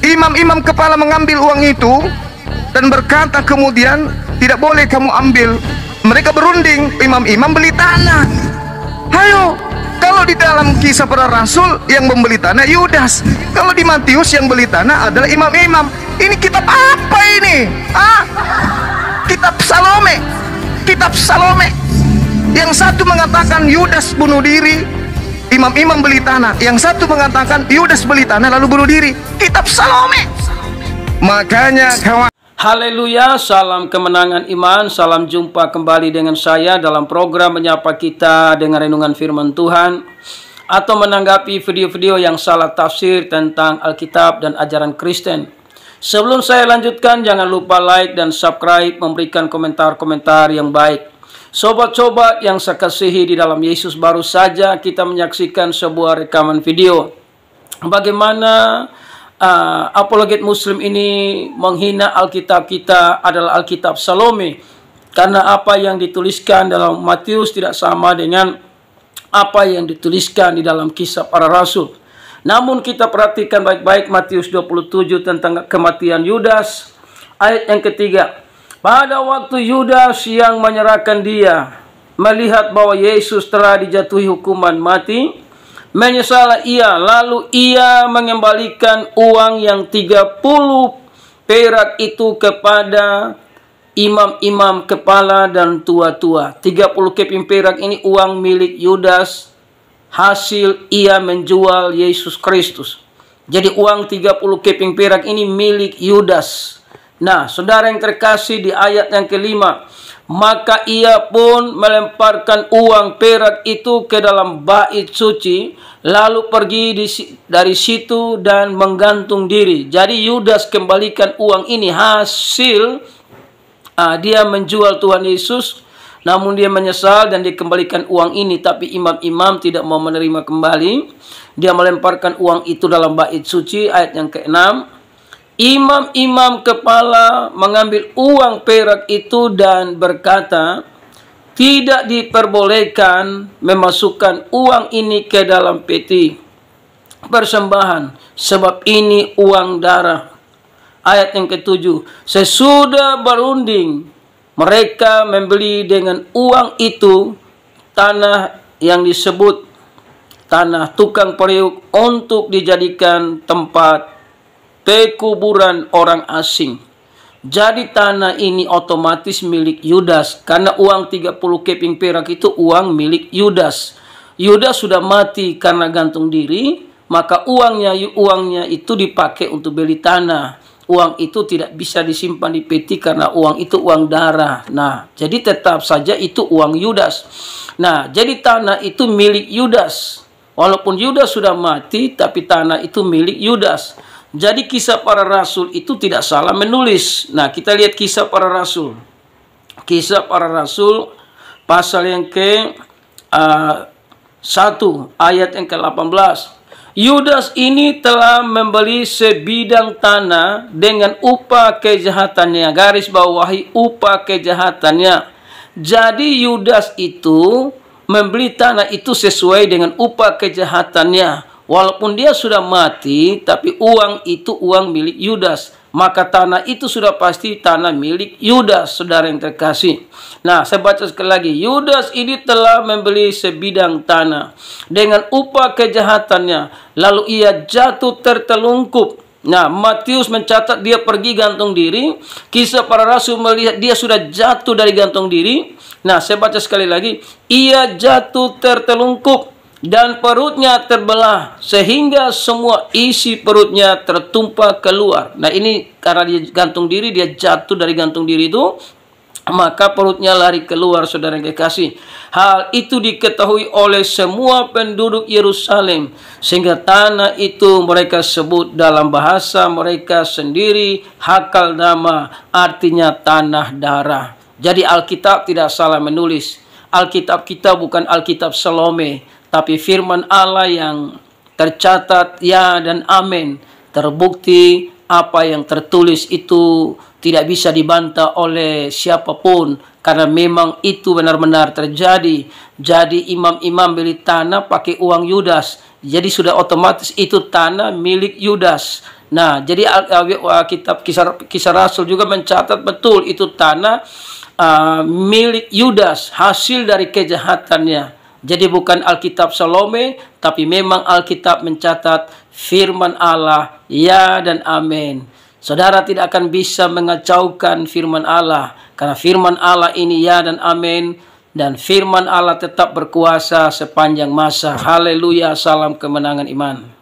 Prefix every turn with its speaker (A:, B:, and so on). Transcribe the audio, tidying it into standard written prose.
A: Imam-imam kepala mengambil uang itu dan berkata kemudian, tidak boleh kamu ambil. Mereka berunding, imam-imam beli tanah. Hayo, kalau di dalam Kisah Para Rasul yang membeli tanah Yudas, kalau di Matius yang beli tanah adalah imam-imam. Ini kitab apa ini? Kitab Salome. Kitab Salome. Yang satu mengatakan Yudas bunuh diri, imam-imam beli tanah. Yang satu mengatakan Yudas beli tanah lalu bunuh diri. Kitab Salome. Makanya kawan,
B: haleluya, salam kemenangan iman. Salam jumpa kembali dengan saya dalam program Menyapa Kita dengan Renungan Firman Tuhan, atau menanggapi video-video yang salah tafsir tentang Alkitab dan ajaran Kristen. Sebelum saya lanjutkan, jangan lupa like dan subscribe, memberikan komentar-komentar yang baik. Sobat-sobat yang saya kasihi di dalam Yesus, baru saja kita menyaksikan sebuah rekaman video bagaimana apologet muslim ini menghina Alkitab kita adalah Alkitab Salome, karena apa yang dituliskan dalam Matius tidak sama dengan apa yang dituliskan di dalam Kisah Para Rasul. Namun kita perhatikan baik-baik Matius 27 tentang kematian Yudas, ayat yang ketiga. Pada waktu Yudas yang menyerahkan dia melihat bahwa Yesus telah dijatuhi hukuman mati, menyesallah ia, lalu ia mengembalikan uang yang 30 perak itu kepada imam-imam kepala dan tua-tua. 30 keping perak ini uang milik Yudas, hasil ia menjual Yesus Kristus. Jadi uang 30 keping perak ini milik Yudas. Nah, saudara yang terkasih, di ayat yang kelima, maka ia pun melemparkan uang perak itu ke dalam bait suci, lalu pergi dari situ dan menggantung diri. Jadi Yudas kembalikan uang ini hasil dia menjual Tuhan Yesus, namun dia menyesal dan dikembalikan uang ini. Tapi imam-imam tidak mau menerima kembali. Dia melemparkan uang itu dalam bait suci. Ayat yang ke-6, imam-imam kepala mengambil uang perak itu dan berkata, tidak diperbolehkan memasukkan uang ini ke dalam peti persembahan, sebab ini uang darah. Ayat yang ke-7, sesudah berunding, mereka membeli dengan uang itu tanah yang disebut tanah tukang periuk untuk dijadikan tempat pekuburan orang asing. Jadi tanah ini otomatis milik Yudas, karena uang 30 keping perak itu uang milik Yudas. Yudas sudah mati karena gantung diri, maka uangnya itu dipakai untuk beli tanah. Uang itu tidak bisa disimpan di peti karena uang itu uang darah. Nah, jadi tetap saja itu uang Yudas. Nah, jadi tanah itu milik Yudas. Walaupun Yudas sudah mati, tapi tanah itu milik Yudas. Jadi Kisah Para Rasul itu tidak salah menulis. Nah, kita lihat Kisah Para Rasul. Kisah Para Rasul pasal yang ke-1 ayat yang ke-18. Yudas ini telah membeli sebidang tanah dengan upah kejahatannya. Garis bawahi upah kejahatannya. Jadi Yudas itu membeli tanah itu sesuai dengan upah kejahatannya. Walaupun dia sudah mati, tapi uang itu uang milik Yudas. Maka tanah itu sudah pasti tanah milik Yudas, saudara yang terkasih. Nah, saya baca sekali lagi. Yudas ini telah membeli sebidang tanah dengan upah kejahatannya. Lalu ia jatuh tertelungkup. Nah, Matius mencatat dia pergi gantung diri. Kisah Para Rasul melihat dia sudah jatuh dari gantung diri. Nah, saya baca sekali lagi. Ia jatuh tertelungkup dan perutnya terbelah sehingga semua isi perutnya tertumpah keluar. Nah, ini karena dia gantung diri, dia jatuh dari gantung diri itu, maka perutnya lari keluar, saudara yang kekasih. Hal itu diketahui oleh semua penduduk Yerusalem, sehingga tanah itu mereka sebut dalam bahasa mereka sendiri Hakal Dama, artinya tanah darah. Jadi Alkitab tidak salah menulis. Alkitab kita bukan Alkitab Salome, tapi firman Allah yang tercatat ya dan amin. Terbukti apa yang tertulis itu tidak bisa dibantah oleh siapapun, karena memang itu benar-benar terjadi. Jadi imam-imam beli tanah pakai uang Yudas. Jadi sudah otomatis itu tanah milik Yudas. Nah, jadi kitab Kisah Rasul juga mencatat betul itu tanah milik Yudas, hasil dari kejahatannya. Jadi bukan Alkitab Salome, tapi memang Alkitab mencatat firman Allah, ya dan amin. Saudara tidak akan bisa mengacaukan firman Allah, karena firman Allah ini ya dan amin, dan firman Allah tetap berkuasa sepanjang masa. Haleluya, salam kemenangan iman.